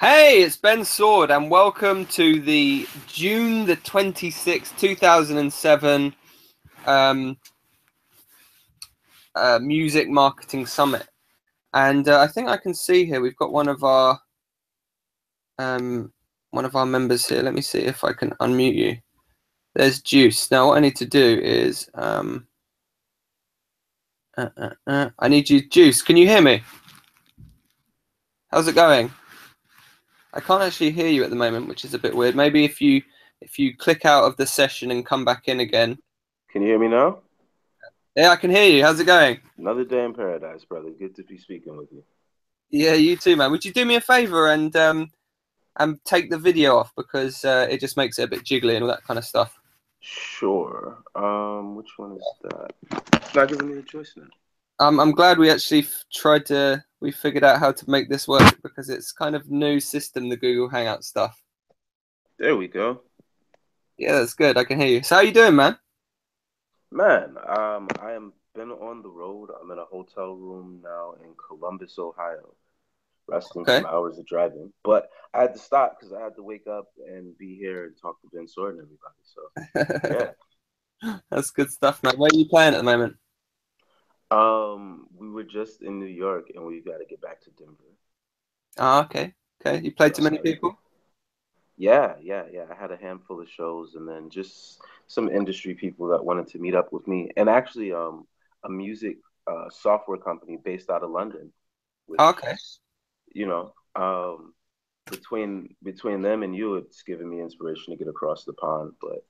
Hey, it's Ben Sword, and welcome to the June the 26th, 2007 um, Music Marketing Summit. And I think I can see here we've got one of our members here. Let me see if I can unmute you. There's Juice. Now, what I need to do is I need you, Juice. Can you hear me? How's it going? I can't actually hear you at the moment, which is a bit weird. Maybe if you click out of the session and come back in again. Can you hear me now? Yeah, I can hear you. How's it going? Another day in paradise, brother. Good to be speaking with you. Yeah, you too, man. Would you do me a favor and take the video off because it just makes it a bit jiggly and all that kind of stuff. Sure. Which one is that? It's not giving me a choice now. I'm glad we actually we figured out how to make this work because it's kind of new system, the Google Hangout stuff. There we go. Yeah, that's good. I can hear you. So how you doing, man? Man, I am been on the road. I'm in a hotel room now in Columbus, Ohio, resting Okay. from hours of driving. But I had to stop because I had to wake up and be here and talk to Ben Sword and everybody. So yeah. That's good stuff, man. Where are you playing at the moment? We were just in New York and we got to get back to Denver. Ah, okay. Okay. You played to many So people? yeah. I had a handful of shows, and then just some industry people that wanted to meet up with me, and actually, a music software company based out of London, which Ah, okay. you know, between them and you, it's given me inspiration to get across the pond. But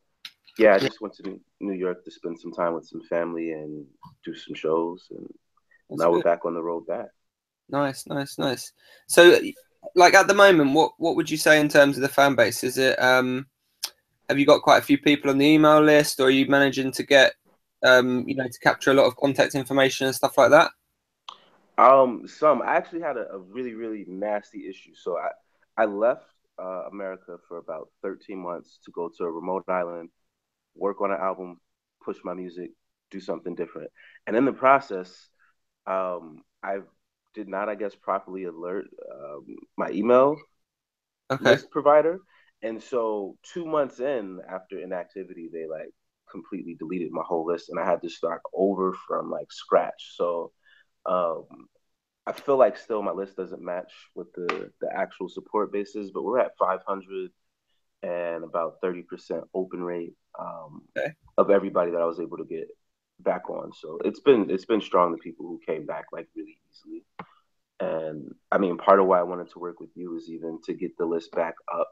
yeah, I Yeah, just went to New York to spend some time with some family and do some shows, and that's now we're good. back on the road back. Nice, nice, nice. So, like at the moment, what would you say in terms of the fan base? Is it have you got quite a few people on the email list, or are you managing to get to capture a lot of contact information and stuff like that? Some I actually had a really, really nasty issue. So I left America for about 13 months to go to a remote island, work on an album, push my music, do something different. And in the process, I did not, I guess, properly alert my email Okay. list provider. And so 2 months in, after inactivity, they like completely deleted my whole list, and I had to start over from like scratch. So um, I feel like still my list doesn't match what the actual support base is, but we're at 500 and about 30% open rate Okay. of everybody that I was able to get back on. So it's been strong. The people who came back like really easily, and I mean part of why I wanted to work with you is even to get the list back up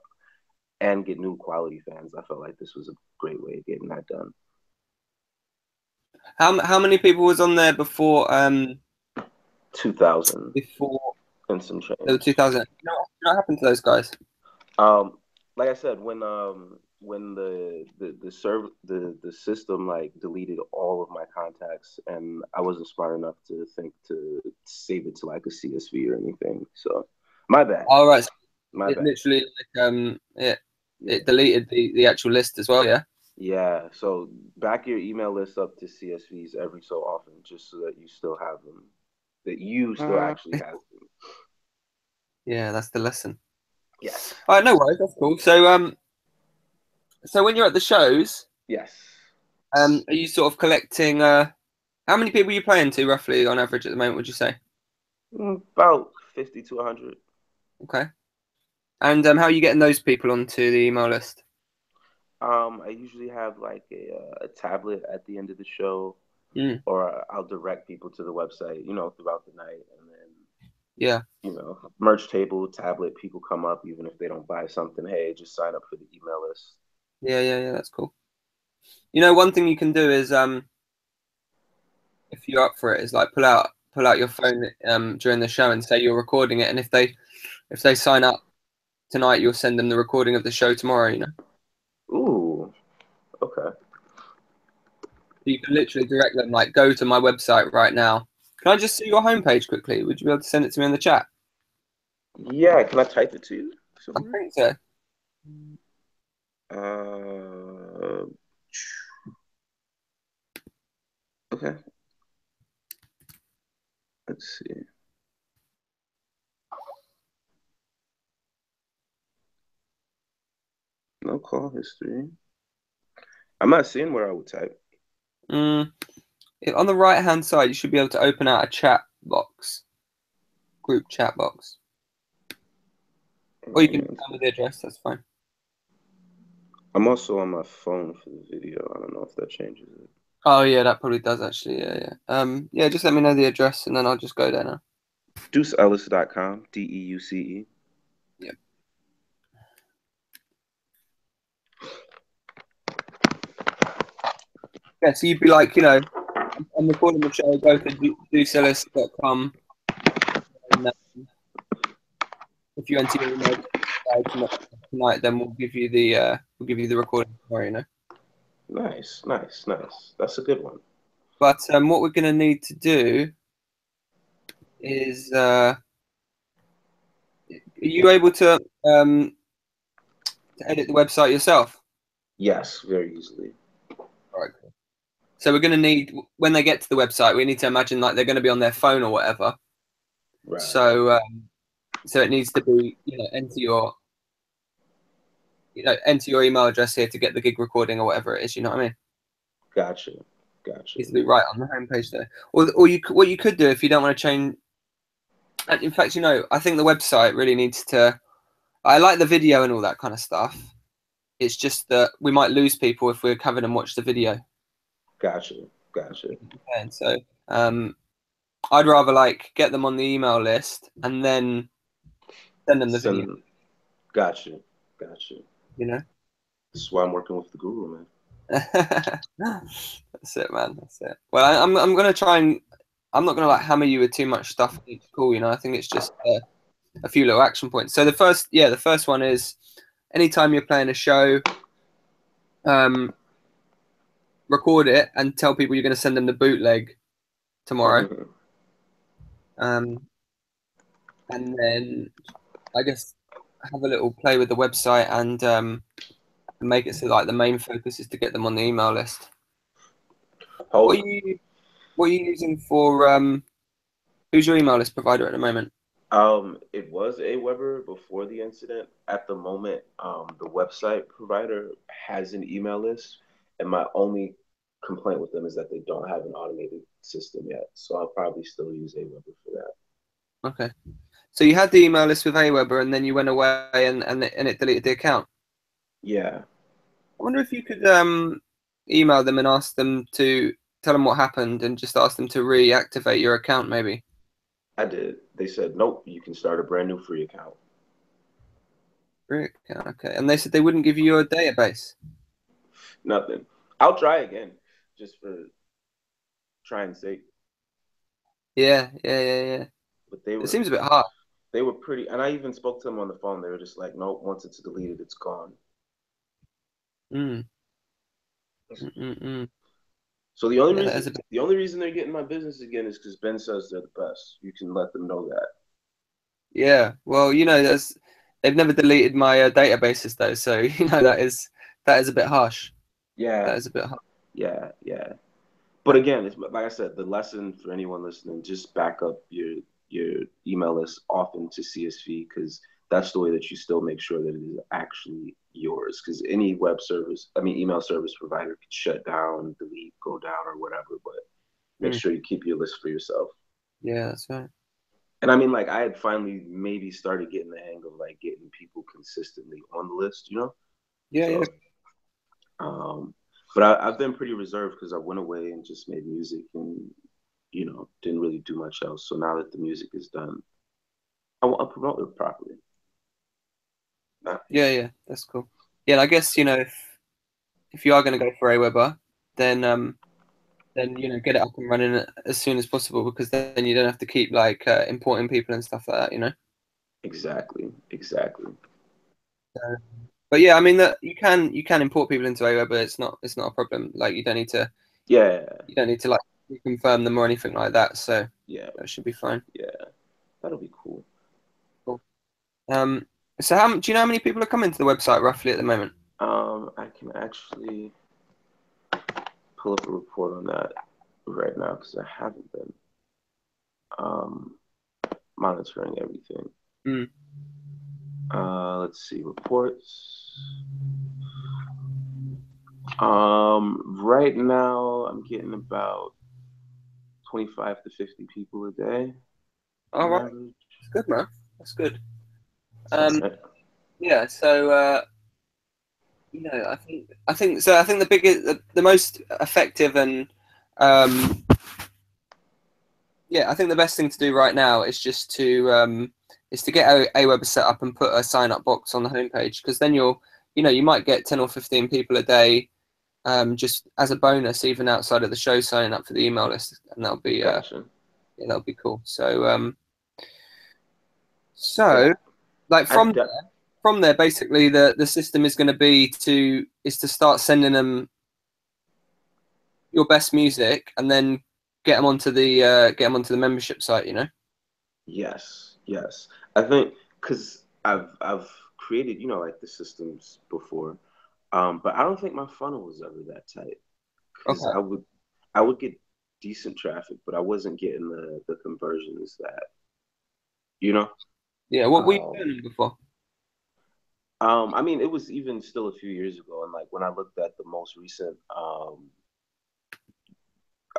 and get new quality fans. I felt like this was a great way of getting that done. How many people was on there before 2,000 before and some the change. 2000? What happened to those guys? Um, like I said, when the server the system like deleted all of my contacts, and I wasn't smart enough to think to save it to like a CSV or anything. So my bad, All right. So my it bad. literally like it Yeah, deleted the actual list as well. Yeah. yeah. So back your email list up to CSVs every so often, just so that you still have them, that you still actually have them. Yeah, that's the lesson. Yes, All right, no worries. That's cool. So when you're at the shows, yes. are you sort of collecting? How many people are you playing to roughly on average at the moment? Would you say? About 50 to 100. Okay. And how are you getting those people onto the email list? I usually have like a tablet at the end of the show, Mm, or I'll direct people to the website, throughout the night, and then yeah. merch table, tablet. People come up even if they don't buy something. Hey, just sign up for the email list. Yeah. That's cool. One thing you can do is if you're up for it, is like pull out your phone during the show and say you're recording it, and if they sign up tonight, you'll send them the recording of the show tomorrow. Ooh, okay. You can literally direct them like go to my website right now. Can I just see your homepage quickly? Would you be able to send it to me in the chat? Yeah, can I type it to you I somewhere? think so. Uh, okay. Let's see. call history. I'm not seeing where I would type. On the right-hand side, you should be able to open out a chat box, group chat box. Or you can tell me the address, that's fine. I'm also on my phone for the video. I don't know if that changes it. Oh yeah, that probably does actually. Yeah. Just let me know the address and then I'll just go there now. DeuceEllis.com, DEUCE. Yep. Yeah, so you'd be like, I'm recording the show, go to DeuceEllis.com. And if you enter your email tonight, then we'll give you the recording tomorrow, Nice. That's a good one. But what we're gonna need to do is are you able to edit the website yourself? Yes, very easily. All right, cool. So we're gonna need, when they get to the website, we need to imagine like they're gonna be on their phone or whatever. Right. So it needs to be, enter your email address here to get the gig recording or whatever it is. You know what I mean? Gotcha. Needs to be right on the homepage there. Or what you could do if you don't want to change. In fact, I think the website really needs to. I like the video and all that kind of stuff. It's just that we might lose people if we're having them watch the video. Gotcha. And so I'd rather get them on the email list and then send them the video. Gotcha. That's why I'm working with the guru, man. That's it, man. That's it. Well, I'm gonna try and I'm not gonna hammer you with too much stuff each call. I think it's just a few little action points. So the first one is anytime you're playing a show, record it and tell people you're going to send them the bootleg tomorrow. Mm-hmm. And then I guess have a little play with the website and make it so the main focus is to get them on the email list. What are you using for who's your email list provider at the moment? It was Aweber before the incident. At the moment, the website provider has an email list, and my only complaint with them is that they don't have an automated system yet. So I'll probably still use Aweber for that. Okay. So you had the email list with Aweber, and then you went away and it deleted the account. Yeah. I wonder if you could email them and ask them to tell them what happened, and just ask them to reactivate your account, maybe. I did. They said, nope, you can start a brand new free account. Free account, okay. And they said they wouldn't give you a database? Nothing. I'll try again, just for trying sake. Yeah. But it seems a bit hard. They were pretty, and I even spoke to them on the phone. They were just like, nope, once it's deleted, it's gone. So the only reason they're getting my business again is because Ben says they're the best. You can let them know that. Yeah, well, they've never deleted my databases though, so that is a bit harsh. Yeah, that is a bit harsh. Yeah. But again, it's like I said, the lesson for anyone listening: just back up your email list often to CSV, because that's the way that you still make sure that it is actually yours. Because any email service provider could shut down, delete, go down, or whatever. But make sure you keep your list for yourself. Yeah, that's right. And I had finally maybe started getting the hang of getting people consistently on the list, Yeah. But I've been pretty reserved because I went away and just made music and didn't really do much else. So now that the music is done, I want to promote it properly. Yeah, that's cool. Yeah, and I guess if you are going to go for Aweber, then get it up and running as soon as possible, because then you don't have to keep importing people and stuff like that. Exactly. But yeah, I mean that you can import people into Aweber. It's not a problem. You don't need to. Yeah. You don't need to confirm them or anything like that. So yeah, that should be fine. Yeah, that'll be cool. Cool. So do you know how many people are coming to the website roughly at the moment? I can actually pull up a report on that right now because I haven't been monitoring everything. Let's see, reports. Right now I'm getting about 25 to 50 people a day All on right, average. that's good, man. That's good. It's all Um, right. yeah. So I think so. I think the biggest, the most effective, and um, yeah, I think the best thing to do right now is just to get Aweber set up and put a sign up box on the homepage, because then you might get 10 or 15 people a day, just as a bonus, even outside of the show, signing up for the email list, and Gotcha. that'll be cool. So Yeah, so like I de- from there, basically the system is going to be to start sending them your best music, and then get them onto the membership site. yes, yes. I think because I've created, like the systems before, but I don't think my funnel was ever that tight because Okay. I would get decent traffic, but I wasn't getting the conversions that, you know. Yeah. What were you Um, doing before? I mean, it was even still a few years ago, and like when I looked at the most recent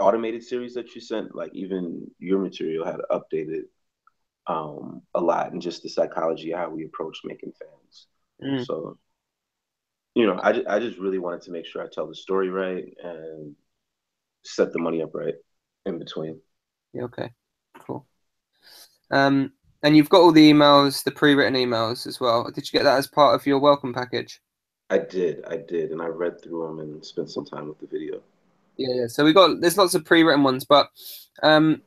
automated series that you sent, like even your material had updated a lot, and just the psychology of how we approach making fans. Mm, So, I just really wanted to make sure I tell the story right and set the money up right in between. yeah. Okay. Cool. Um, and you've got all the emails, the pre-written emails as well. Did you get that as part of your welcome package? I did, and I read through them and spent some time with the video. Yeah. Yeah. So there's lots of pre-written ones, but um,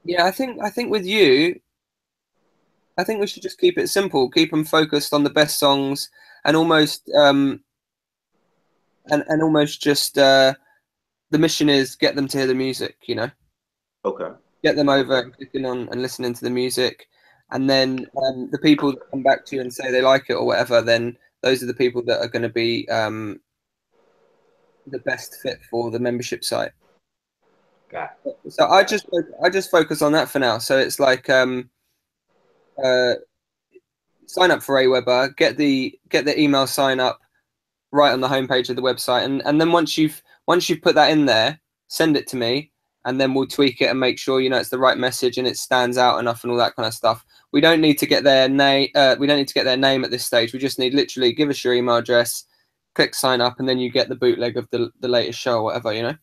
yeah, I think with you, I think we should just keep it simple, keep them focused on the best songs, and almost just the mission is get them to hear the music. Okay, Get them over okay, and clicking on and listening to the music, and then the people that come back to you and say they like it or whatever, then those are the people that are going to be the best fit for the membership site. got, So I just gotcha. I just focus on that for now. So it's like uh, sign up for Aweber, get the email sign up right on the homepage of the website, and then once you've put that in there, send it to me, and then we'll tweak it and make sure it's the right message and it stands out enough and all that kind of stuff. We don't need to get their name. We don't need to get their name at this stage. We just need literally give us your email address, click sign up, and then you get the bootleg of the latest show or whatever.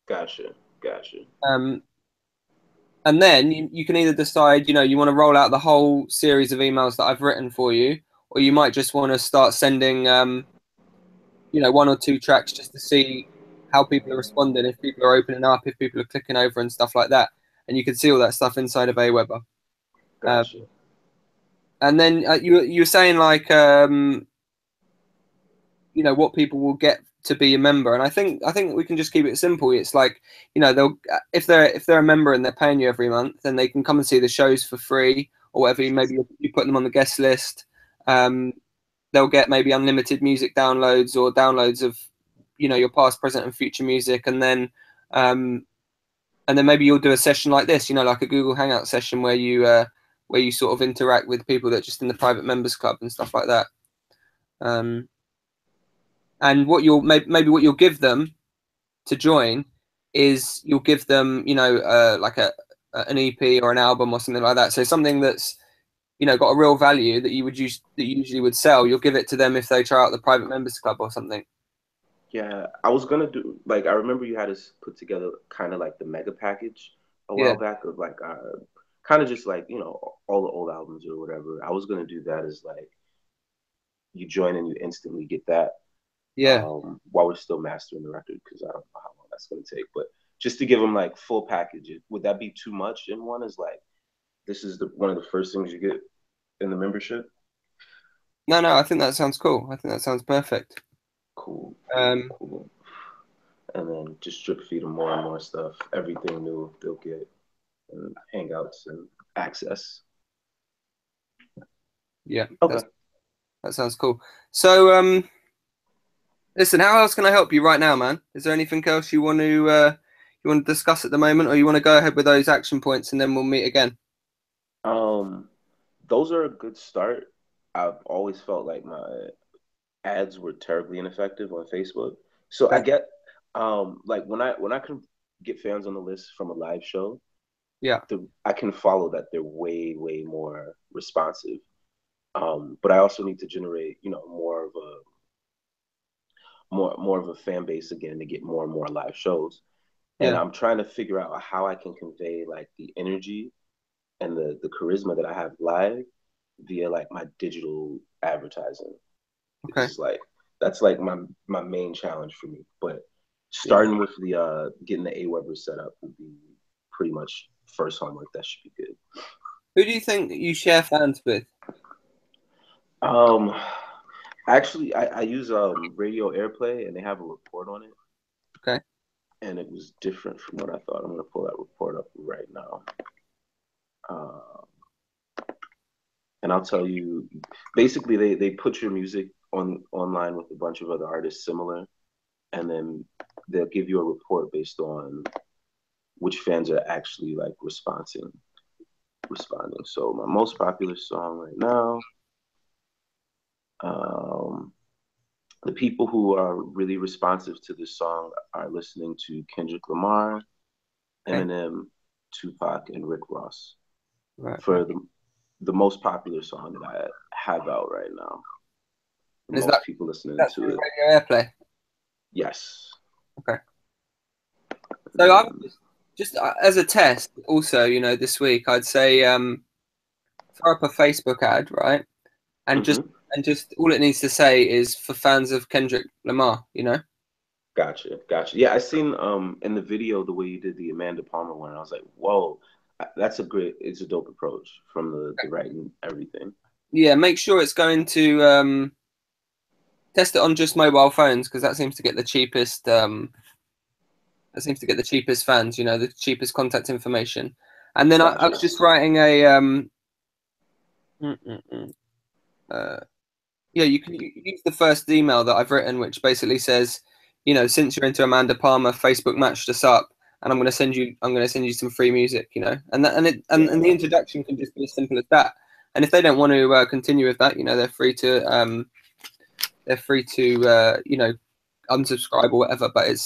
Gotcha, gotcha. Um, and then you can either decide, you want to roll out the whole series of emails that I've written for you, or you might just want to start sending one or two tracks just to see how people are responding, if people are opening up, if people are clicking over and stuff like that. And you can see all that stuff inside of Aweber. Um, Gotcha. and then you were saying like what people will get to be a member, and I think we can just keep it simple. It's like they'll if they're a member and they're paying you every month, then they can come and see the shows for free or whatever. Maybe you put them on the guest list. Um, they'll get maybe unlimited music downloads or downloads of your past, present, and future music, um, and then maybe you'll do a session like this, like a Google Hangout session where you sort of interact with people that are just in the private members club and stuff like that. Um, and what maybe what you'll give them to join is you'll give them like an EP or an album or something like that. So something that's got a real value that you usually would sell. You'll give it to them if they try out the private members club or something. Yeah, I was gonna do like I remember you had us put together kind of like the mega package a Yeah, while back of like kind of just like all the old albums or whatever. I was gonna do that as like you join and you instantly get that yeah, while we're still mastering the record because I don't know how long that's gonna take. But just to give them like full package, would that be too much in one? Is like this is the one of the first things you get in the membership. no, no, I think that sounds cool. I think that sounds perfect. Cool, cool, um cool. And then just drip feed them more and more stuff. Everything new they'll get, and hangouts and access. yeah, Okay. that sounds cool. So listen, how else can I help you right now, man? Is there anything else you want to discuss at the moment, or you want to go ahead with those action points and then we'll meet again? Um, those are a good start. I've always felt like ads were terribly ineffective on Facebook. So I Okay. get like when I can get fans on the list from a live show, Yeah. I can follow that they're way more responsive. But I also need to generate, more of a fan base again to get more and more live shows. And Yeah. I'm trying to figure out how I can convey like the energy and the charisma that I have live via like my digital advertising. Okay. It's like that's like my main challenge for me. But Yeah. starting with the getting the AWeber set up would be pretty much first homework. That should be good. Who do you think you share fans with? Um, actually, I use Radio Airplay, and they have a report on it, Okay. and it was different from what I thought. I'm gonna pull that report up right now, uh, and I'll tell you. Basically, they put your music online with a bunch of other artists similar, and then they'll give you a report based on which fans are actually like responding. So my most popular song right now, um, the people who are really responsive to this song are listening to Kendrick Lamar, Okay. Eminem, Tupac, and Rick Ross Right. for the most popular song that I have out right now. And is Most people listening that to through it. Radio Airplay? Yes. Okay. And So I then, would just as a test, also, this week I'd say throw up a Facebook ad, right? And just mhm. all it needs to say is for fans of Kendrick Lamar. Gotcha. Yeah, I seen in the video the way you did the Amanda Palmer one. I was like, whoa, it's a dope approach from the writing, everything. Yeah, make sure it's going to test it on just mobile phones because that seems to get the cheapest. That seems to get the cheapest fans. The cheapest contact information. And then I Gotcha. was just writing a mm, mm, mm, uh, yeah, you can use the first email that I've written, which basically says, since you're into Amanda Palmer, Facebook matched us up, and I'm going to send you some free music, and that, and it, and the Yeah. introduction can just be as simple as that. And if they don't want to continue with that, they're free to unsubscribe or whatever. But it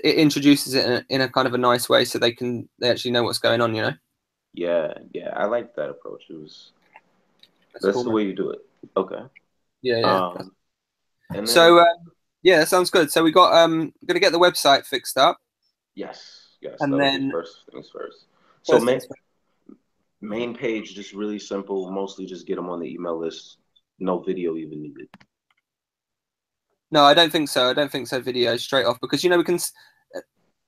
introduces it in a kind of a nice way, so they actually know what's going on, Yeah. I like that approach. That's That's cool, the man. way you do it. Okay. Yeah. Um, and then So yeah, that sounds good. So we got gonna get the website fixed up, yes, and that'll be then first things first. So first things. main page, just really simple. Mostly just get them on the email list. No video even needed. No, I don't think so. I don't think so. Video straight off because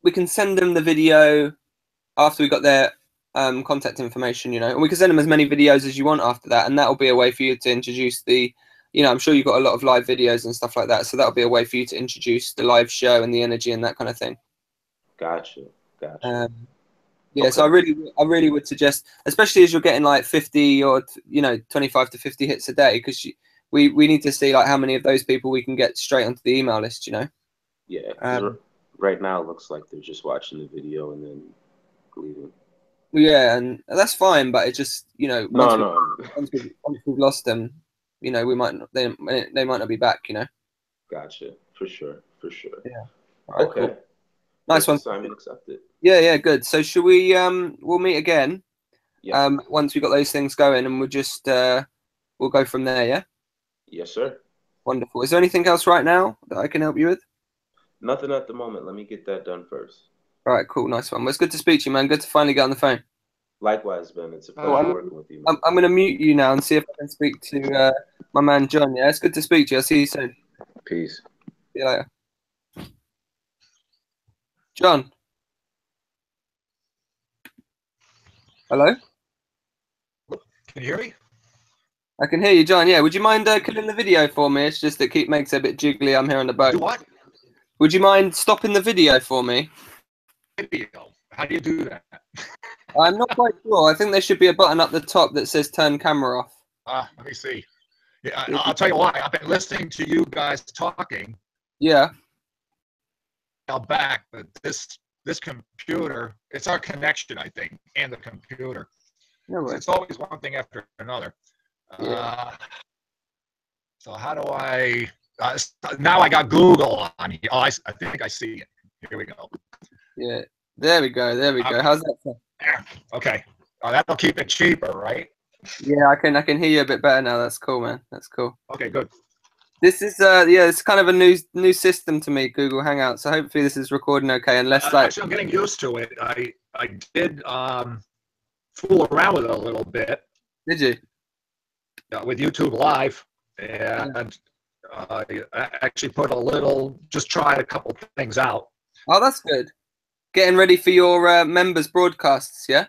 we can send them the video after we got their contact information, and we can send them as many videos as you want after that, and that'll be a way for you to introduce the. I'm sure you've got a lot of live videos and stuff like that, so that'll be a way for you to introduce the live show and the energy and that kind of thing. Gotcha. Um, Yeah, so Okay. I really would suggest, especially as you're getting like 50 or 25 to 50 hits a day, because we need to see like how many of those people we can get straight onto the email list. Yeah, because Um, right now it looks like they're just watching the video and then leaving. yeah, and that's fine, but it just No, no. once we've lost them, we might not, they might not be back. Gotcha. For sure. Yeah. All right, cool, Okay. nice First one. assignment accepted. Yeah, good. So should we we'll meet again Yeah. once we got those things going, and we'll go from there. Yeah. Yes, sir. Wonderful. Is there anything else right now that I can help you with? Nothing at the moment. Let me get that done first. All right, cool, nice one. Well, it's good to speak to you, man. Good to finally get on the phone. Likewise, Ben. It's a Oh, pleasure working with you, man. I'm going to mute you now and see if I can speak to my man John. Yeah, it's good to speak to you. I'll see you soon. Peace. See you later. John. Hello? Can you hear me? I can hear you, John. Yeah, would you mind killing the video for me? It's just it makes it a bit jiggly. I'm here on the boat. Do what? Would you mind stopping the video for me? Video. How do you do that? I'm not quite sure. I think there should be a button up the top that says turn camera off. Let me see. Yeah, I'll tell you why. I've been listening to you guys talking. Yeah. Now back, but this computer, it's our connection, I think, and the computer. No So worries. it's always one thing after another. Yeah. So how do I? Now I got Google on here. Oh, I think I see it. Here we go. Yeah, there we go. There we go. How's that sound? There. Okay. Oh, that'll keep it cheaper, right? Yeah, I can hear you a bit better now. That's cool, man. That's cool. Okay, good. This is yeah, it's kind of a new system to me, Google Hangout. So hopefully this is recording okay. Unless like actually, I'm getting used to it. I did fool around with it a little bit. Did you? With YouTube Live, and I actually put a little, just tried a couple things out. Oh, that's good. Getting ready for your members broadcasts, yeah?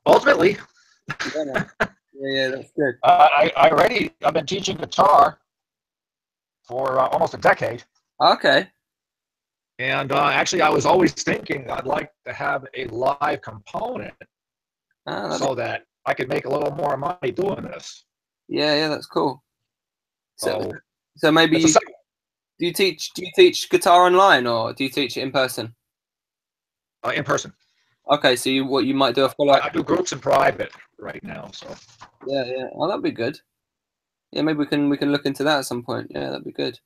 Ultimately, yeah, that's good. I've been teaching guitar for almost a decade. Okay. And actually, I was always thinking I'd like to have a live component so that I could make a little more money doing this. Yeah, that's cool. So So maybe do you teach guitar online or do you teach it in person? In person. Okay, so you might do a follow-up. I do groups in private right now, so. Yeah. Oh, that'd be good. Yeah, maybe we can look into that at some point. Yeah, that'd be good.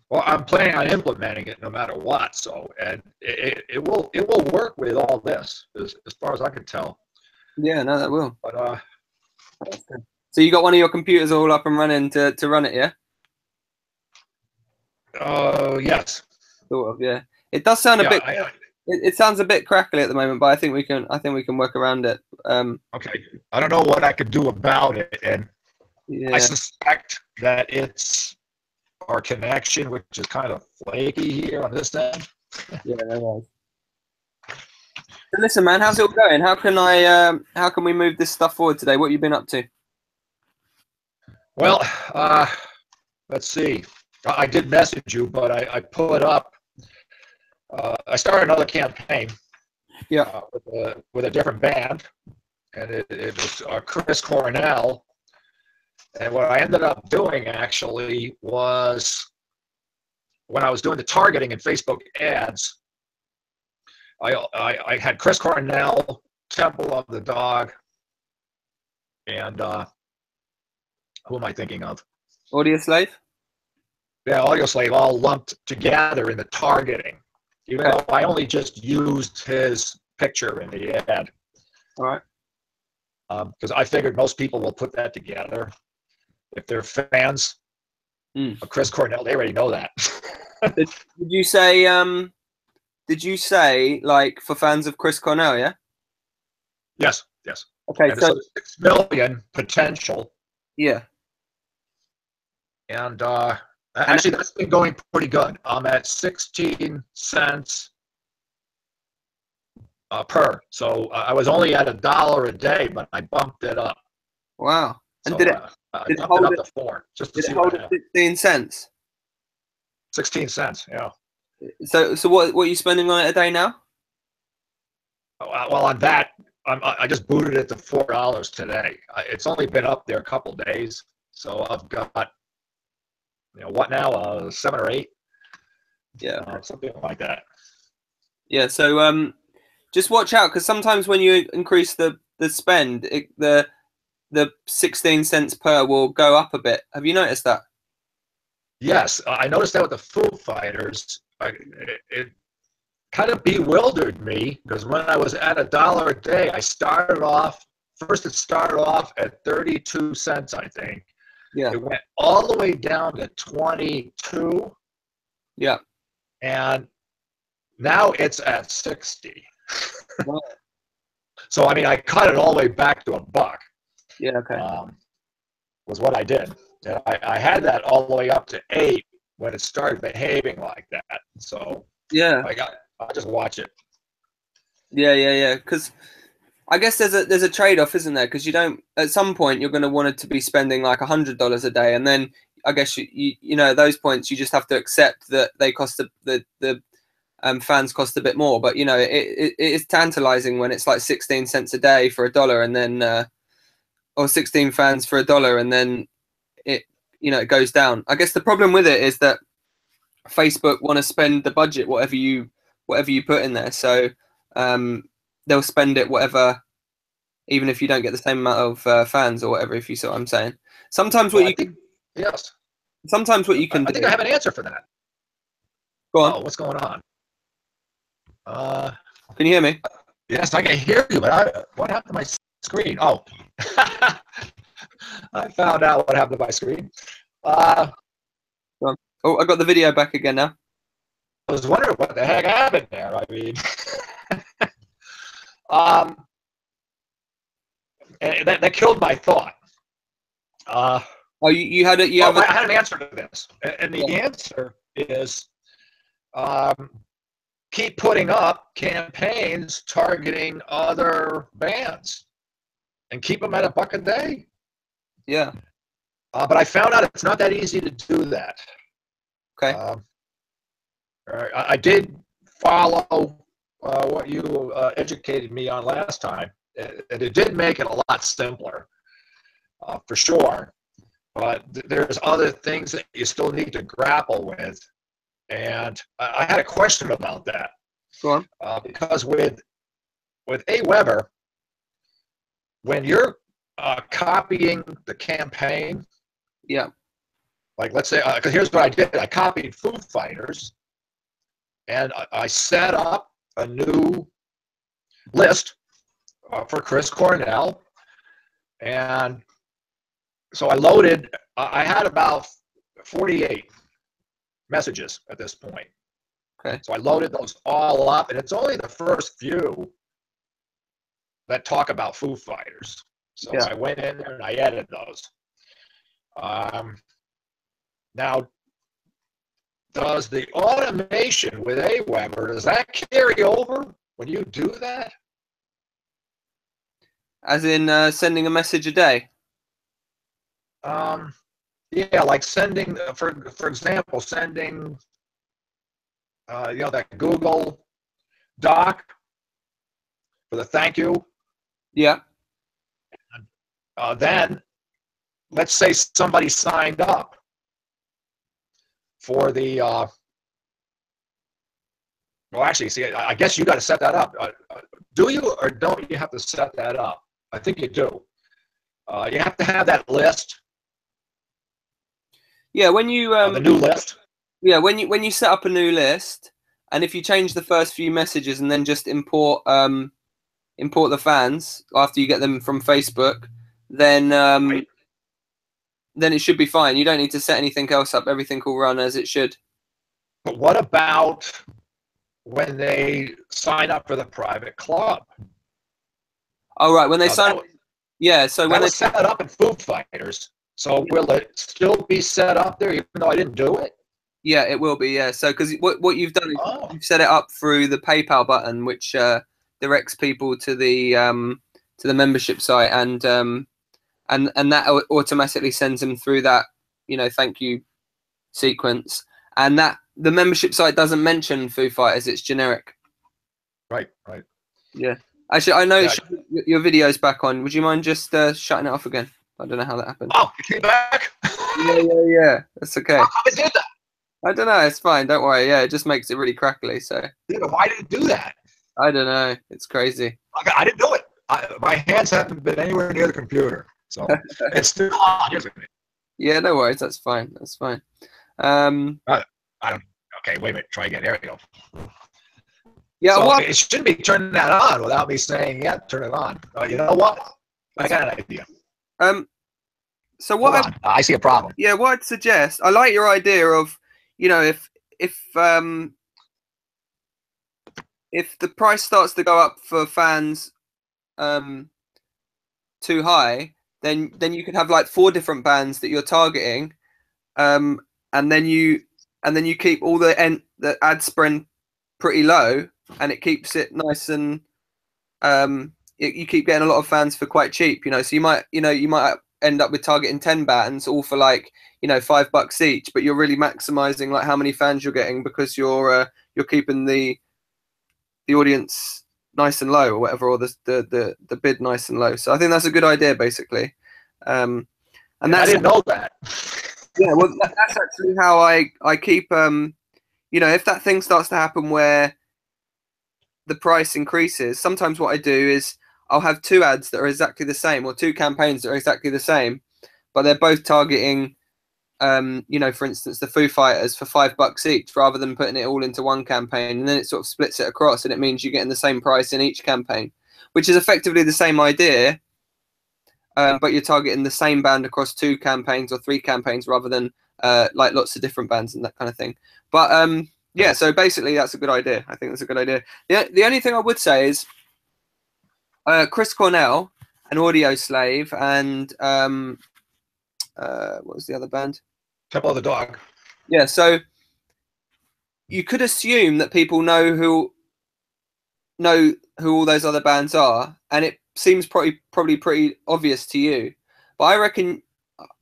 Well, I'm planning on implementing it no matter what. So, and it will work with all this as far as I can tell. Yeah, no, that will. But so you got one of your computers all up and running to run it, yeah? Yes. Sort of, yeah. It does sound a bit. It sounds a bit crackly at the moment, but I think we can work around it. Okay. I don't know what I could do about it, and yeah. I suspect that it's our connection, which is kind of flaky here on this end. Yeah, no. So listen, man, how's it all going? How can we move this stuff forward today? What have you been up to? Well, let's see. I did message you, but I put up. I started another campaign. Yeah. With a different band, and it was Chris Cornell. And what I ended up doing actually was, when I was doing the targeting in Facebook ads, I had Chris Cornell, Temple of the Dog, and who am I thinking of? Audioslave? Yeah, Audioslave, all lumped together in the targeting, even though I only just used his picture in the ad. All right. Because I figured most people will put that together. If they're fans of Chris Cornell, they already know that. Did you say like for fans of Chris Cornell, yeah? Yes. Okay, and so 6 million potential. Yeah. And actually, that's been going pretty good. I'm at 16 cents per. So I was only at $1 a day, but I bumped it up. Wow. And So, did it hold it up to 4 just to see what happened. 16 cents? 16 cents, yeah. So what are you spending on it a day now? Well, on that, I just booted it to $4 today. It's only been up there a couple days, so I've got, what now? 7 or 8. Yeah, something like that. Yeah. So just watch out, because sometimes when you increase the spend, the 16 cents per will go up a bit. Have you noticed that? Yes, I noticed that with the Foo Fighters. It kind of bewildered me, because when I was at $1 a day, it started off at 32 cents, I think. Yeah. It went all the way down to 22. Yeah. And now it's at 60. Wow. So, I mean, I cut it all the way back to $1. Yeah, okay. Was what I did. And I had that all the way up to 8 when it started behaving like that. So yeah, I'll just watch it. Yeah. Because I guess there's a trade-off, isn't there? Because you don't, at some point you're going to want it to be spending like $100 a day, and then I guess you know at those points you just have to accept that they cost the fans cost a bit more. But it is tantalizing when it's like 16 cents a day for $1, and then or 16 fans for $1, and then it goes down. I guess the problem with it is that Facebook want to spend the budget whatever you put in there, so they'll spend it whatever even if you don't get the same amount of fans or whatever. If you see what I'm saying. Sometimes what Well, you can, yes. sometimes what you can I do. think I have an answer for that. Go on. Oh, what's going on? Can you hear me? Yes, I can hear you, but what happened to my screen? Oh, I found out what happened to my screen. Oh, I got the video back again now. I was wondering what the heck happened there. I mean, and that killed my thought. Oh, you had it. You Well, have. I had an answer to this, and the answer is keep putting up campaigns targeting other bands and keep them at $1 a day. Yeah. But I found out it's not that easy to do that. Okay. I did follow what you educated me on last time, and it did make it a lot simpler, for sure. But there's other things that you still need to grapple with. And I had a question about that. Go on. Because with AWeber, when you're copying the campaign, Yeah. like let's say, because here's what I did. I copied Foo Fighters, and I set up a new list for Chris Cornell. And so I loaded, I had about 48 messages at this point. Okay. So I loaded those all up, and it's only the first few that talk about Foo Fighters. So Yeah. I went in there and I edited those. Now, does the automation with AWeber, does that carry over when you do that? As in sending a message a day? Yeah, like sending, for example, sending, that Google Doc for the thank you. Yeah. Then, let's say somebody signed up for the, well, actually, see, I guess you got to set that up. Do you or don't you have to set that up? I think you do. You have to have that list. Yeah, when you The new list. Yeah, when you set up a new list, and if you change the first few messages and then just import the fans after you get them from Facebook, then Right. then it should be fine. You don't need to set anything else up. Everything will run as it should. But what about when they sign up for the private club? Oh, right. When they Now, sign, yeah. So that when was set up in Foo Fighters. So will it still be set up there even though I didn't do it? yeah, it will be. Yeah. So because what you've done is you've set it up through the PayPal button, which directs people to the membership site, and that automatically sends them through that thank you sequence, and that the membership site doesn't mention Foo Fighters. It's generic. Right. Yeah. Actually, I know your video's back on. Would you mind just shutting it off again? I don't know how that happened. Oh, you came back? Yeah. That's okay. How did that? I don't know. It's fine. Don't worry. Yeah, it just makes it really crackly. So. Yeah, why did it do that? I don't know. It's crazy. I didn't do it. My hands haven't been anywhere near the computer, so it's still on. Yeah, no worries. That's fine. That's fine. I don't. Okay, wait a minute. Try again. There we go. Yeah, so it shouldn't be turning that on without me saying, "Yeah, turn it on." You know what? I got an idea. So what? I see a problem. Yeah, what I'd suggest. I like your idea of, if the price starts to go up for fans, too high, then you can have like 4 different bands that you're targeting, and then you keep all the ad spend pretty low, and it keeps it nice, and you keep getting a lot of fans for quite cheap. So you might end up with targeting 10 bands all for like $5 each, but you're really maximizing like how many fans you're getting because you're keeping the audience nice and low or whatever, or the bid nice and low. So I think that's a good idea, basically. And I didn't know that. Yeah, well, that's actually how I keep if that thing starts to happen where the price increases, sometimes what I do is I'll have two ads that are exactly the same, or two campaigns that are exactly the same, but they're both targeting, you know, for instance, the Foo Fighters for $5 each, rather than putting it all into one campaign, and then it sort of splits it across, and it means you're getting the same price in each campaign, which is effectively the same idea, but you're targeting the same band across two campaigns or three campaigns, rather than like lots of different bands and that kind of thing. But yeah, so basically that's a good idea. I think that's a good idea. The only thing I would say is Chris Cornell and Audio Slave and what was the other band? Temple of the Dog. Yeah, so you could assume that people know who all those other bands are, and it seems probably pretty obvious to you. But I reckon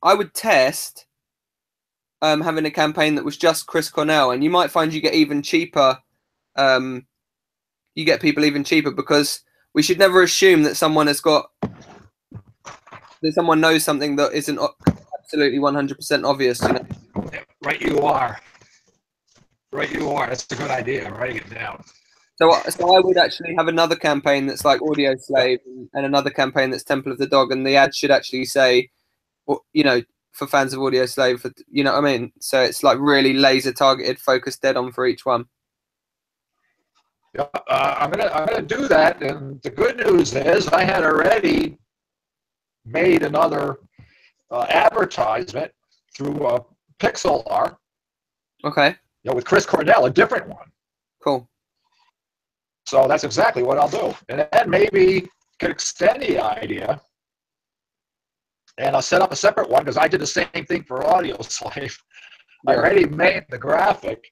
I would test having a campaign that was just Chris Cornell, and you might find you get even cheaper. You get people even cheaper, because we should never assume that someone knows something that isn't absolutely 100% obvious. You know? Right, you are. Right, you are. That's a good idea. Writing it down. So I would actually have another campaign that's like Audio Slave, and another campaign that's Temple of the Dog, and the ad should actually say, you know, for fans of Audio Slave, you know what I mean? So it's like really laser targeted, focused dead on for each one. Yeah, I'm gonna do that. And the good news is I had already made another advertisement through Pixlr. Okay. You know, with Chris Cornell, a different one. Cool. So that's exactly what I'll do. And then maybe could extend the idea, and I'll set up a separate one, because I did the same thing for Audio Slave. Yeah. I already made the graphic,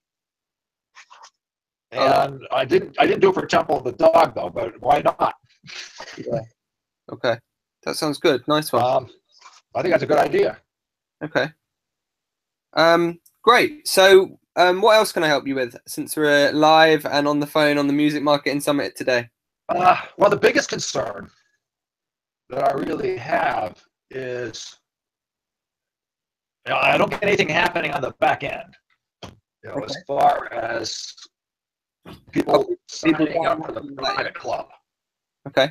and I didn't do it for Temple of the Dog though. But why not? Yeah. Okay, that sounds good. Nice one. I think that's a good idea. Okay. Great. So, what else can I help you with, since we're live and on the phone on the Music Marketing Summit today? Well, the biggest concern that I really have is, you know, I don't get anything happening on the back end. You know, okay. As far as people signing up for the private club. Okay.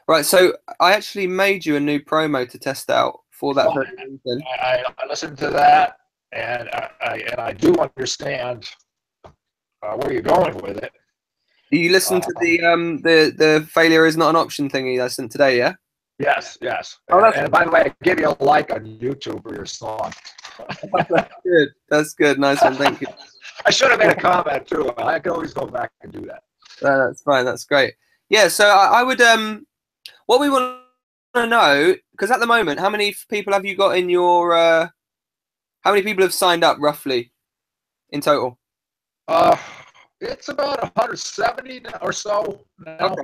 Right. So I actually made you a new promo to test out for that reason. I listened to that, and I do understand where you're going with it. You listened to the failure is not an option thingy I sent today, yeah? Yes, yes. Oh, and by the way, I gave you a like on YouTube for your song. That's good. That's good. Nice one. Thank you. I should have made a comment too. I can always go back and do that. That's fine. That's great. Yeah. So I would what we want to know, because at the moment, how many people have you got in your? How many people have signed up roughly in total? It's about 170 or so now. Okay.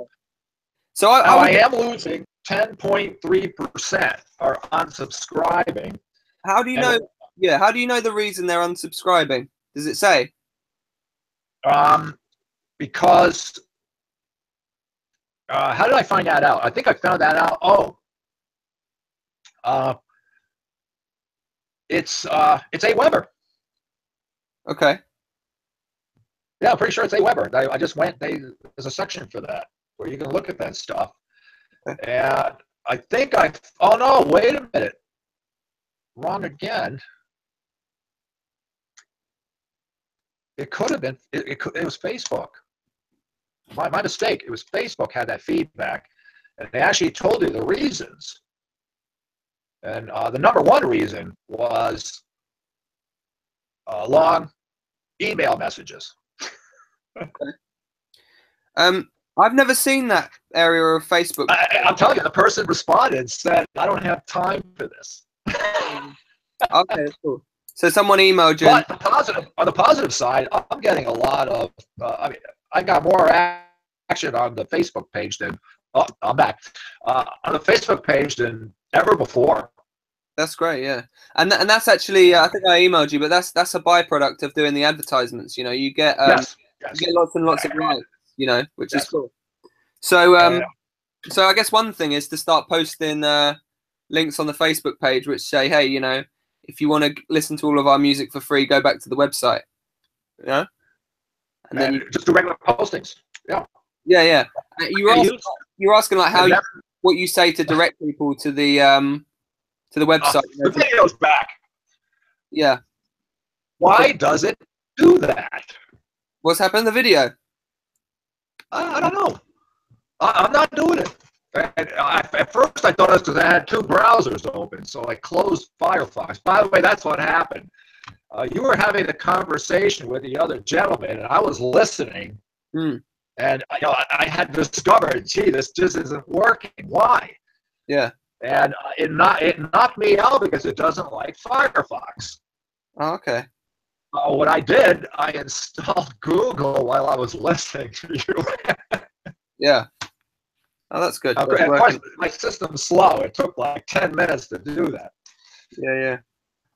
So I am losing 10.3% are unsubscribing. How do you know? Yeah, how do you know the reason they're unsubscribing? Does it say? Because how did I find that out? I think I found that out. It's AWeber. Okay. Yeah, I'm pretty sure it's AWeber. I just went. There's a section for that where you can look at that stuff. Okay. And I think oh no, wait a minute. Wrong again. It could have been. It was Facebook. My mistake. It was Facebook had that feedback, and they actually told you the reasons. And the number one reason was long email messages. Okay. I've never seen that area of Facebook. I'm telling you, the person responded and said, "I don't have time for this." Okay, cool. So someone emailed you. But on the positive side, I'm getting a lot of. I got more action on the Facebook page than I'm back on the Facebook page than ever before. That's great, yeah, and that's actually I think I emailed you, but that's a byproduct of doing the advertisements. You know, you get yes. You get lots and lots of likes, you know, which is cool. So so I guess one thing is to start posting links on the Facebook page which say, hey, you know, if you want to listen to all of our music for free, go back to the website. Yeah. And then just do regular postings. Yeah. Yeah, yeah. You're asking like how what you say to direct people to the website. The video's back. Yeah. Why does it do that? What's happened? The video. I don't know. I'm not doing it. At first, I thought it was because I had two browsers open, so I closed Firefox. By the way, that's what happened. You were having a conversation with the other gentleman, and I was listening. And I had discovered, gee, this just isn't working. Why? Yeah. And it knocked me out because it doesn't like Firefox. Oh, okay. What I did, I installed Google while I was listening to you. Yeah. Oh, that's good. Of course, my system's slow. It took like 10 minutes to do that. Yeah, yeah.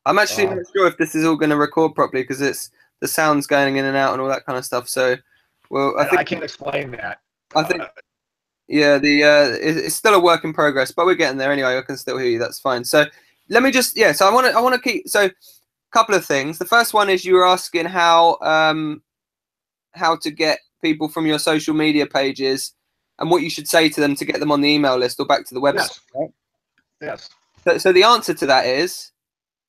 I'm actually not sure if this is all going to record properly because the sound's going in and out and all that kind of stuff. So, well, I can't explain that. I think, yeah, it's still a work in progress, but we're getting there anyway. I can still hear you. That's fine. So, let me just So I want to keep a couple of things. The first one is you were asking how to get people from your social media pages and what you should say to them to get them on the email list or back to the website. Yes. Right? Yes. So the answer to that is,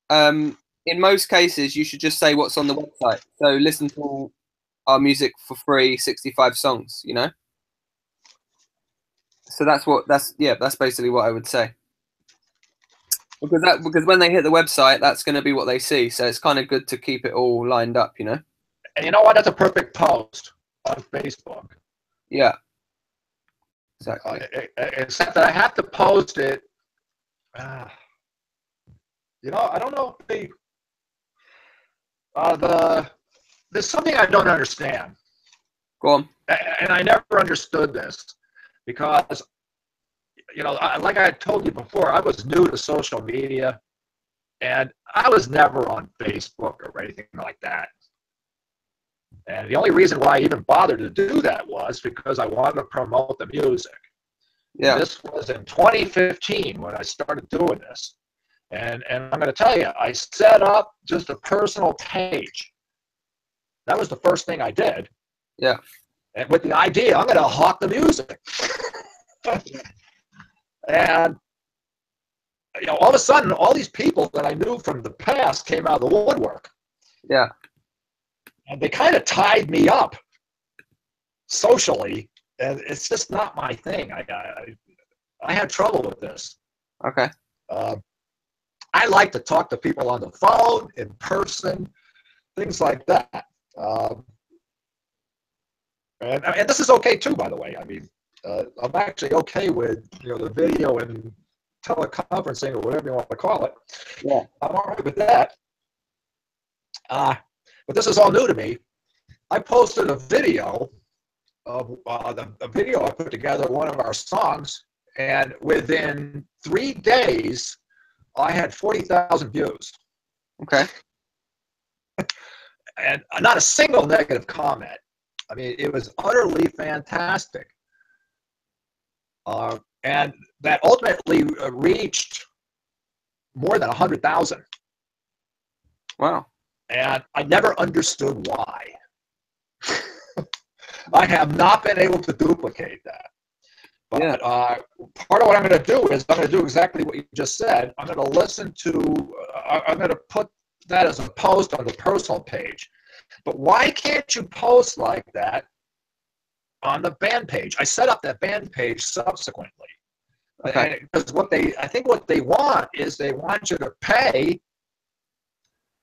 in most cases, you should just say what's on the website. So listen to all our music for free, 65 songs, you know? So that's basically what I would say. Because when they hit the website, that's going to be what they see. So it's kind of good to keep it all lined up, you know? And you know what? That's a perfect post on Facebook. Yeah. Exactly. Except that I have to post it. You know, I don't know if there's something I don't understand. Go on. And I never understood this because, you know, like I told you before, I was new to social media and I was never on Facebook or anything like that. And the only reason why I even bothered to do that was because I wanted to promote the music. Yeah. This was in 2015 when I started doing this. And I'm going to tell you, I set up just a personal page. That was the first thing I did. Yeah. And with the idea, I'm going to hawk the music. And, you know, all of a sudden, all these people that I knew from the past came out of the woodwork. Yeah. And they kind of tied me up socially. And it's just not my thing. I had trouble with this. Okay. I like to talk to people on the phone, in person, things like that. And this is okay too, by the way. I mean, I'm actually okay with the video and teleconferencing or whatever you want to call it. Yeah, I'm all right with that. But this is all new to me. I posted a video of a video I put together, one of our songs, and within 3 days, I had 40,000 views. Okay. And not a single negative comment. I mean, it was utterly fantastic. And that ultimately reached more than 100,000. Wow. And I never understood why. I have not been able to duplicate that. But yeah. Part of what I'm going to do is I'm going to do exactly what you just said. I'm going to put that as a post on the personal page. But why can't you post like that on the band page? I set up that band page subsequently. Okay. Because I think what they want is they want you to pay,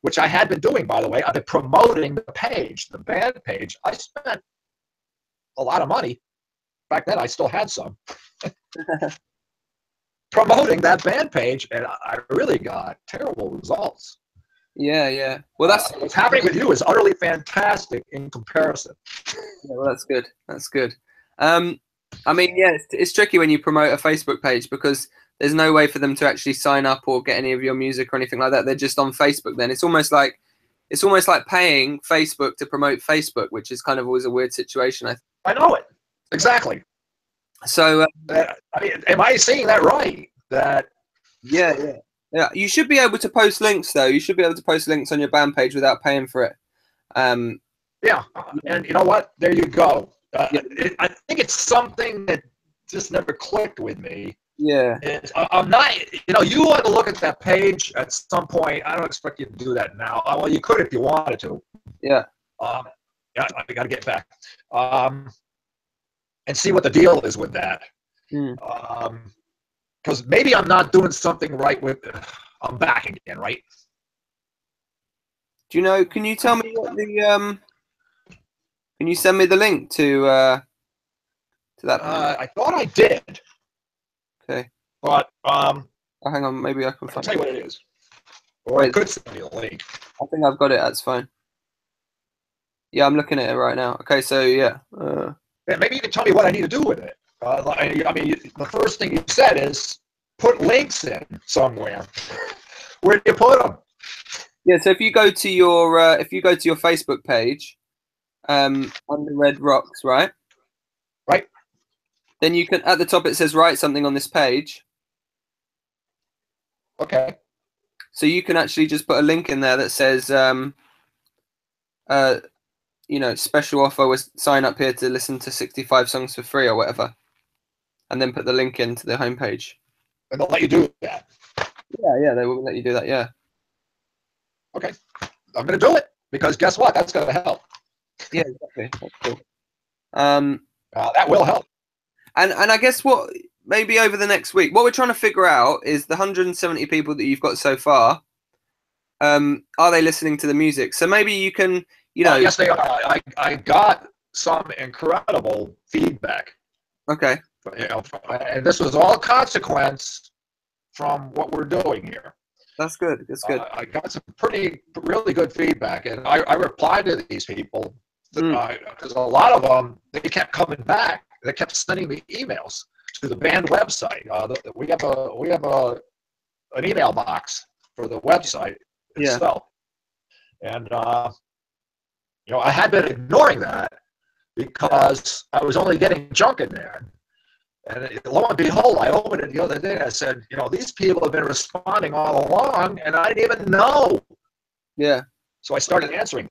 which I had been doing, by the way. I've been promoting the page, the band page. I spent a lot of money. Back then, I still had some. Promoting that band page, and I really got terrible results. Yeah, yeah. Well, that's what's happening with you is utterly fantastic in comparison. Yeah, well, that's good. That's good. I mean, yeah, it's tricky when you promote a Facebook page because there's no way for them to actually sign up or get any of your music or anything like that. They're just on Facebook. Then it's almost like paying Facebook to promote Facebook, which is kind of always a weird situation. I know it exactly. So, I mean, am I seeing that right? That yeah. You should be able to post links, though. You should be able to post links on your band page without paying for it. Yeah, and you know what? There you go. Yeah. I think it's something that just never clicked with me. Yeah. I'm not, you want to look at that page at some point. I don't expect you to do that now. Well, you could if you wanted to. Yeah. Yeah, I got to get back. And see what the deal is with that. Because maybe I'm not doing something right with, I'm back again, right? Do you know, can you tell me what the, can you send me the link to that? I thought I did. Okay. But, oh, hang on, maybe I can I'll find tell you what it is. Or I could send you a link. I think I've got it, that's fine. Yeah, I'm looking at it right now. Okay, so yeah. Yeah, maybe you can tell me what I need to do with it. I mean, the first thing you said is put links in somewhere. Where do you put them? Yeah, so if you go to your Facebook page, under Red Rocks, right? Right. Then you can, at the top it says write something on this page. Okay. So you can actually just put a link in there that says, special offer was sign up here to listen to 65 songs for free or whatever, and then put the link into the homepage. And they'll let you do that. Yeah, they will let you do that. Yeah. Okay, I'm gonna do it because guess what? That's gonna help. Yeah, exactly. That's cool. That will help. And I guess what maybe over the next week, what we're trying to figure out is the 170 people that you've got so far. Are they listening to the music? So maybe you can, yes, they are. I got some incredible feedback. Okay. And this was all consequence from what we're doing here. That's good. That's good. I got some really good feedback, and I replied to these people because a lot of them, they kept coming back. They kept sending me emails to the band website. We have an email box for the website itself, and I had been ignoring that because I was only getting junk in there. And lo and behold, I opened it the other day and I said, these people have been responding all along and I didn't even know. Yeah. So I started answering.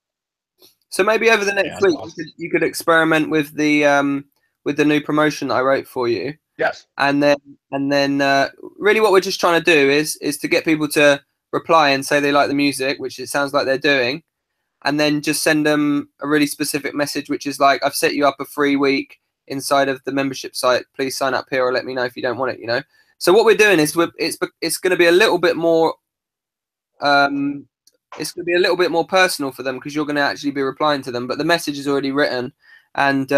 So maybe over the next week, you could experiment with the new promotion that I wrote for you. Yes. And then really what we're just trying to do is to get people to reply and say they like the music, which it sounds like they're doing. And then just send them a really specific message, which is like, I've set you up a free week inside of the membership site. Please sign up here or let me know if you don't want it, So what we're doing is it's going to be a little bit more personal for them because you're going to actually be replying to them, but the message is already written, and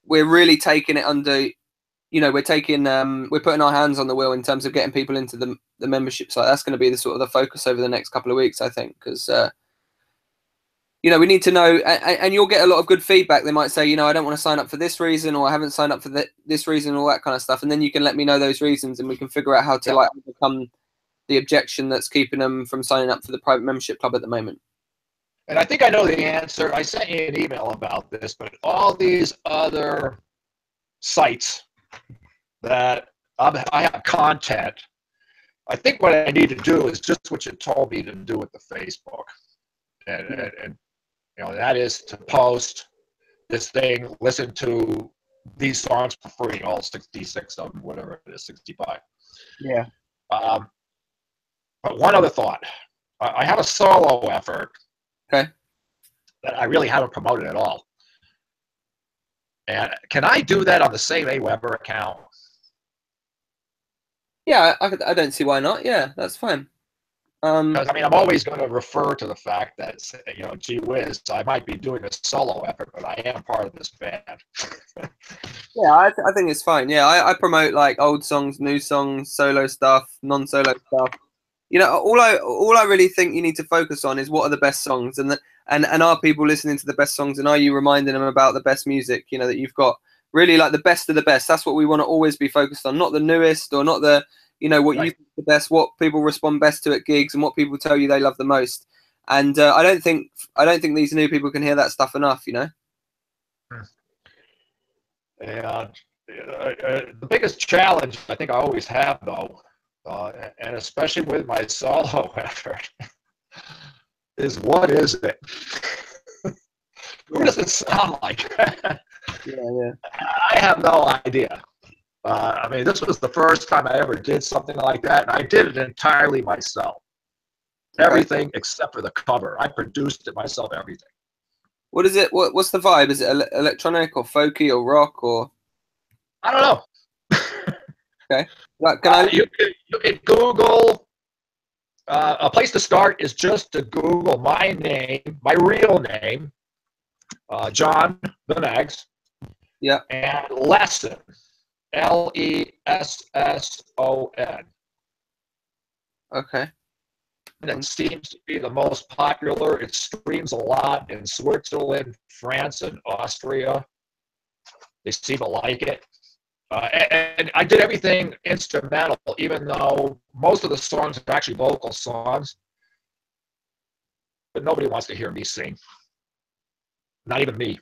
we're really taking it under, we're putting our hands on the wheel in terms of getting people into the membership site. That's going to be the sort of the focus over the next couple of weeks, I think, because we need to know, and you'll get a lot of good feedback. They might say, I don't want to sign up for this reason, or I haven't signed up for this reason, all that kind of stuff. And then you can let me know those reasons, and we can figure out how to overcome the objection that's keeping them from signing up for the private membership club at the moment. And I think I know the answer. I sent you an email about this, but all these other sites that I have content, I think what I need to do is just what you told me to do with the Facebook. And that is to post this thing, listen to these songs for free, all 66 of them, whatever it is, 65. Yeah. But one other thought. I have a solo effort. Okay. That I really haven't promoted at all. And can I do that on the same AWeber account? Yeah, I don't see why not. Yeah, that's fine. Because I'm always going to refer to the fact that, gee whiz, I might be doing a solo effort, but I am part of this band. Yeah, I think it's fine. Yeah, I promote like old songs, new songs, solo stuff, non-solo stuff. All I really think you need to focus on is what are the best songs, and are people listening to the best songs, and are you reminding them about the best music, that you've got, really like the best of the best. That's what we want to always be focused on, not the newest or not the, what you think the best, what people respond best to at gigs, and what people tell you they love the most. And I don't think these new people can hear that stuff enough. And the biggest challenge I think I always have, though, and especially with my solo effort, is what is it? Who does it sound like? Yeah. I have no idea. I mean, this was the first time I ever did something like that, and I did it entirely myself. Everything except for the cover. I produced it myself, everything. What is it? What's the vibe? Is it electronic or folky or rock or? I don't know. Okay. Like, can I? You can Google. A place to start is just to Google my name, my real name, John the Nags. Yeah. And Lesson, Lesson. Okay. That seems to be the most popular. It streams a lot in Switzerland, France, and Austria. They seem to like it. And I did everything instrumental, even though most of the songs are actually vocal songs. But nobody wants to hear me sing. Not even me.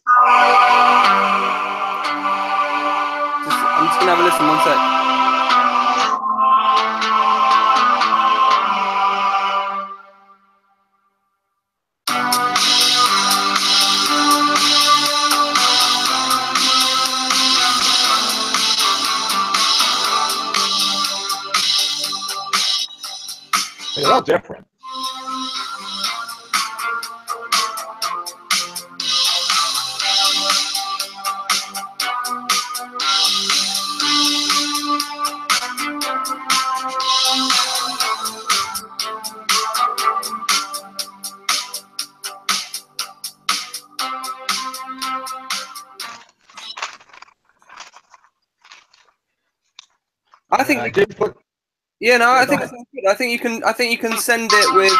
I'm just gonna have a listen. 1 sec. They're all different. I think. I did put. Yeah, no, I think it sounds good. I think you can. I think you can send it with.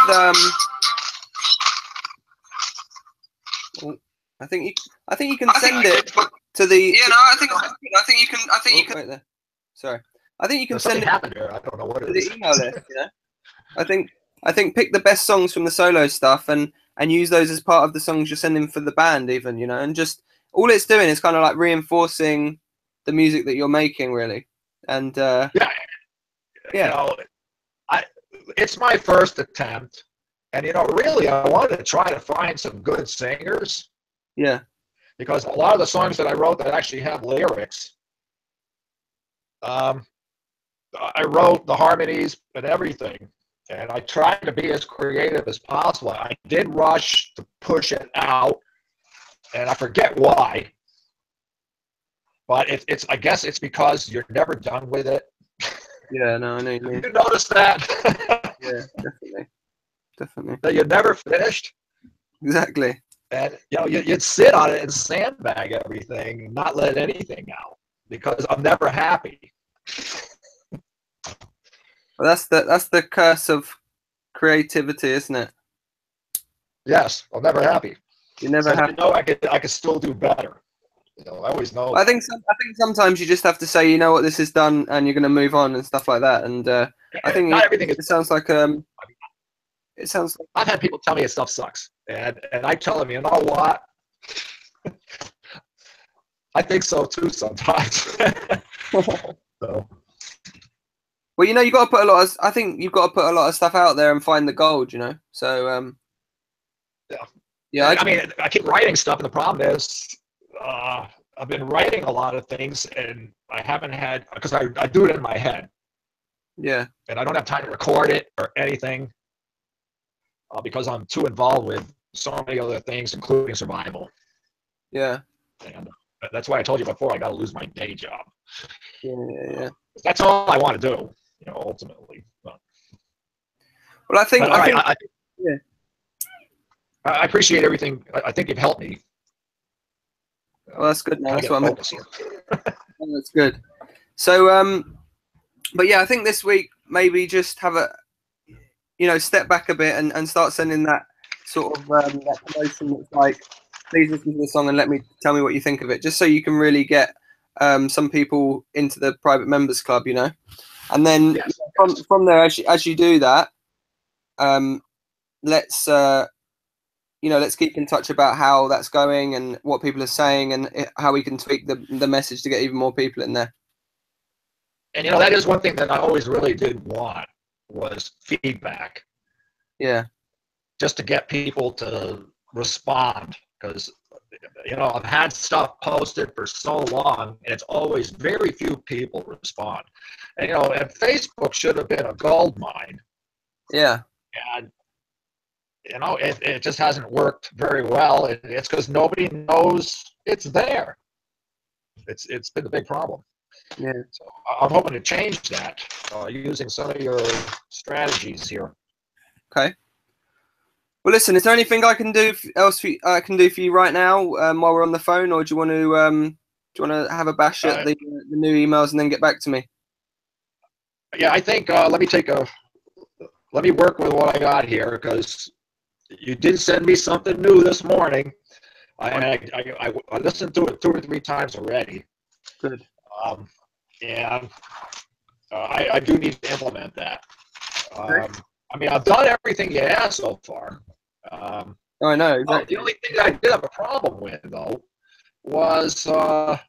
I think you can send it to the. Yeah, no, I think you can. I think you can. Wait there. Sorry, I think you can send it. Happened here. I don't know what it is. To the email list. You know, I think pick the best songs from the solo stuff and use those as part of the songs you're sending for the band, even, you know, and just all it's doing is kind of like reinforcing the music that you're making, really. And yeah. You know, it's my first attempt, and you know, really, I wanted to try to find some good singers. Yeah. Because a lot of the songs that I wrote that actually have lyrics, I wrote the harmonies and everything, and I tried to be as creative as possible. I did rush to push it out, and I forget why, but it's I guess it's because you're never done with it. Yeah, no, I know you mean. You notice that? Yeah, definitely. That you're never finished. Exactly. And you know, you'd sit on it and sandbag everything, and not let anything out, because I'm never happy. Well, that's the curse of creativity, isn't it? Yes, I'm never happy. You're never happy. You know, I could still do better. You know, I always know. I think sometimes you just have to say, you know what, this is done, and you're going to move on and stuff like that. And I think not everything it sounds like it sounds like I've had people tell me stuff sucks, and I tell them, you know what? I think so too sometimes. So. Well, you know, you got to put a lot of. I think you've got to put a lot of stuff out there and find the gold. You know, so yeah. I mean, I keep writing stuff, and the problem is, I've been writing a lot of things, and I haven't had, because I do it in my head. Yeah. And I don't have time to record it or anything, because I'm too involved with so many other things, including survival. Yeah. And that's why I told you before, I got to lose my day job. Yeah. That's all I want to do, you know, ultimately. But, well, I think yeah. I appreciate everything. I think you've helped me. Well, that's good. No, that's what I'm here. Oh, that's good. So, but yeah, I think this week maybe just have a, you know, step back a bit and start sending that sort of that promotion that's like, please listen to the song and tell me what you think of it, just so you can really get some people into the private members club, you know. And then from there, as you do that, let's let's keep in touch about how that's going and what people are saying and how we can tweak the message to get even more people in there. And you know, that is one thing that I always really did want, was feedback. Yeah. Just to get people to respond because I've had stuff posted for so long, and it's always very few people respond. And and Facebook should have been a gold mine. Yeah. And it just hasn't worked very well. It's because nobody knows it's there. It's been a big problem. Yeah. So I'm hoping to change that using some of your strategies here. Okay. Well, listen. Is there anything I can do I can do for you right now while we're on the phone, or do you want to have a bash at the new emails and then get back to me? Yeah, I think let me work with what I got here, because you did send me something new this morning. I listened to it 2 or 3 times already. Good. And I do need to implement that. I've done everything you asked so far. I know. Exactly. The only thing that I did have a problem with, though, was, and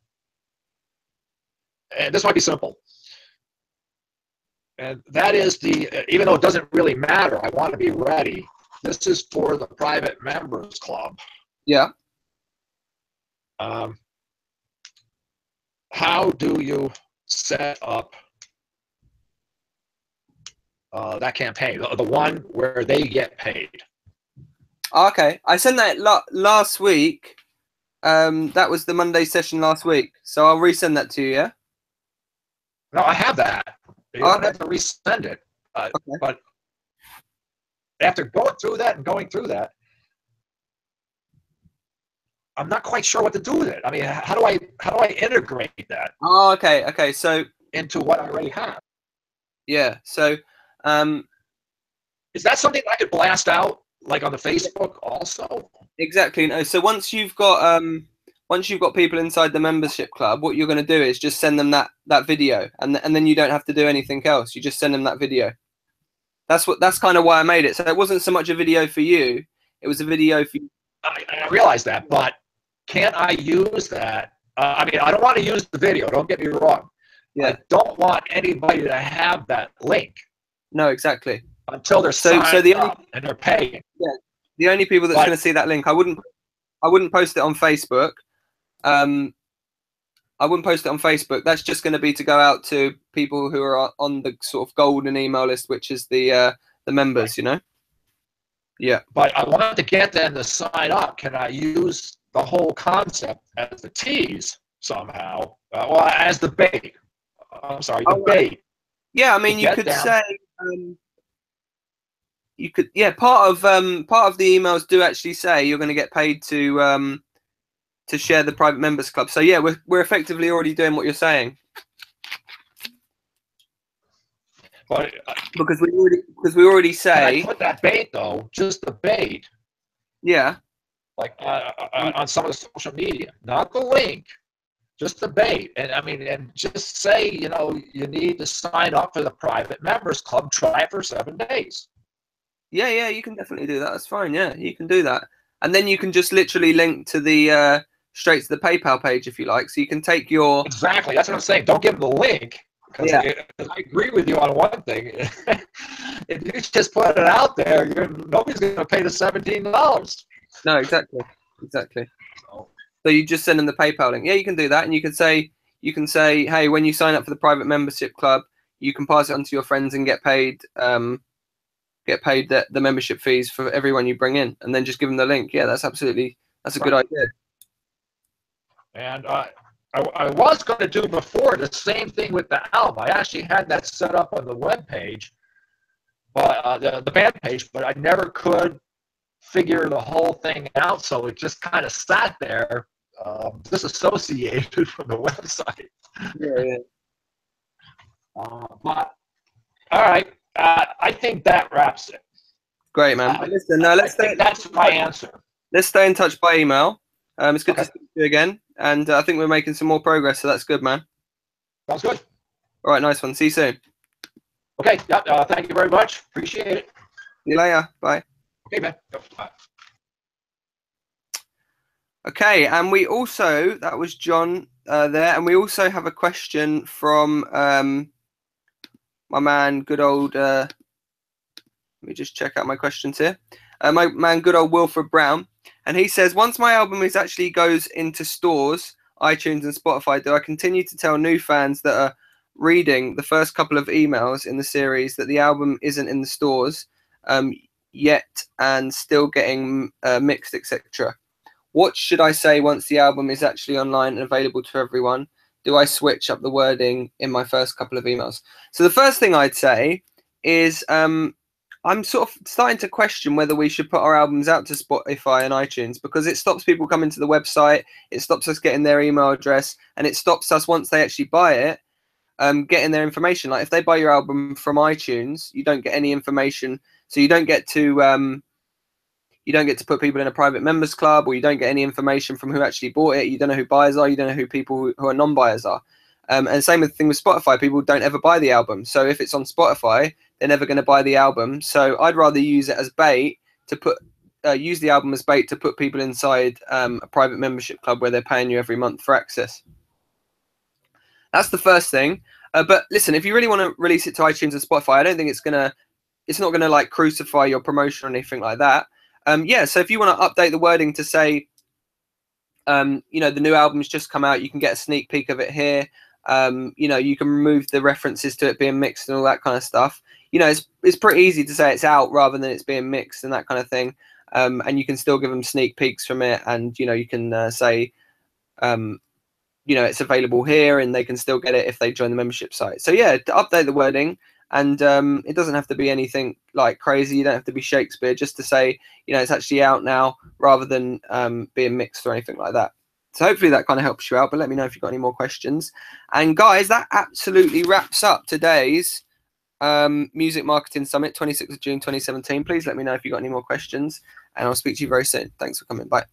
this might be simple, and that is even though it doesn't really matter, I want to be ready. This is for the private members club. Yeah. How do you set up that campaign, the one where they get paid? Okay, I sent that last week. That was the Monday session last week, so I'll resend that to you. Yeah. No, I have that. You don't have to resend it. Okay. But after going through that, I'm not quite sure what to do with it. I mean, how do I integrate that? Oh, okay. Okay, so into what I already have. Yeah. So, is that something I could blast out like on the Facebook also? Exactly. No. So once you've got people inside the membership club, what you're going to do is just send them that video, and then you don't have to do anything else. You just send them that video. That's kind of why I made it. So it wasn't so much a video for you; it was a video for you. I realize that, but can't I use that? I don't want to use the video. Don't get me wrong. Yeah. I don't want anybody to have that link. No, exactly. Until they're signed up and they're paying. Yeah. The only people that's going to see that link, I wouldn't post it on Facebook. I wouldn't post it on Facebook. That's just going to be to go out to people who are on the sort of golden email list, which is the members, Yeah. But I want to get them to sign up. Can I use the whole concept as the tease somehow? As the bait. I'm sorry, the bait. Yeah, I mean, you could say, part of the emails do actually say you're going to get paid to share the private members club. So yeah, we're effectively already doing what you're saying. But because we already say. Can I put that bait though, just the bait. Yeah. Like on some of the social media, not the link. Just the bait, and just say, you need to sign up for the private members club. Try it for 7 days. Yeah, you can definitely do that. That's fine. Yeah, you can do that, and then you can just literally link to the straight to the PayPal page if you like. So you can take your exactly. That's what I'm saying. Don't give them the link. Yeah, I agree with you on one thing. If you just put it out there, nobody's going to pay the $17. No, exactly. So you just send them the PayPal link. Yeah, you can do that, and you can say, hey, when you sign up for the private membership club, you can pass it on to your friends and get paid the membership fees for everyone you bring in, and then just give them the link. Yeah, that's a good idea. And I was going to do before the same thing with the album. I actually had that set up on the web page, but the band page, but I never could figure the whole thing out, so it just kind of sat there, disassociated from the website. Yeah. But all right, I think that wraps it. Great, man. Listen, that's my answer. Let's stay in touch by email. It's good to speak to you again, and I think we're making some more progress, so that's good, man. Sounds good. All right, nice one. See you soon. Okay. Yeah. Thank you very much. Appreciate it. See you later. Bye. Okay, man. Bye. Okay, and we also, that was John there, and we also have a question from my man, good old, let me just check out my questions here. My man, good old Wilfred Brown. And he says, once my album is actually goes into stores, iTunes and Spotify, do I continue to tell new fans that are reading the first couple of emails in the series that the album isn't in the stores yet and still getting mixed, etc.? What should I say once the album is actually online and available to everyone? Do I switch up the wording in my first couple of emails? So the first thing I'd say is I'm sort of starting to question whether we should put our albums out to Spotify and iTunes, because it stops people coming to the website, it stops us getting their email address, and it stops us, once they actually buy it, getting their information. Like if they buy your album from iTunes, you don't get any information, so you don't get to put people in a private members club, or you don't get any information from who actually bought it. You don't know who buyers are, you don't know who people who are non-buyers are. And same thing with Spotify. People don't ever buy the album. So if it's on Spotify, they're never going to buy the album. So I'd rather use it as bait to put, use the album as bait to put people inside a private membership club where they're paying you every month for access. That's the first thing. But listen, if you really want to release it to iTunes and Spotify, I don't think it's not gonna like crucify your promotion or anything like that. Yeah. So if you want to update the wording to say, you know, the new album's just come out, you can get a sneak peek of it here. You know, you can remove the references to it being mixed and all that kind of stuff. You know, it's pretty easy to say it's out rather than it's being mixed and that kind of thing. And you can still give them sneak peeks from it, and you know, you can say, you know, it's available here, and they can still get it if they join the membership site. So yeah, to update the wording, and it doesn't have to be anything like crazy. You don't have to be Shakespeare, just to say, you know, it's actually out now rather than being mixed or anything like that. So hopefully that kind of helps you out, but let me know if you've got any more questions. And guys, that absolutely wraps up today's Music Marketing Summit, 26th of June 2017. Please let me know if you've got any more questions, and I'll speak to you very soon. Thanks for coming. Bye.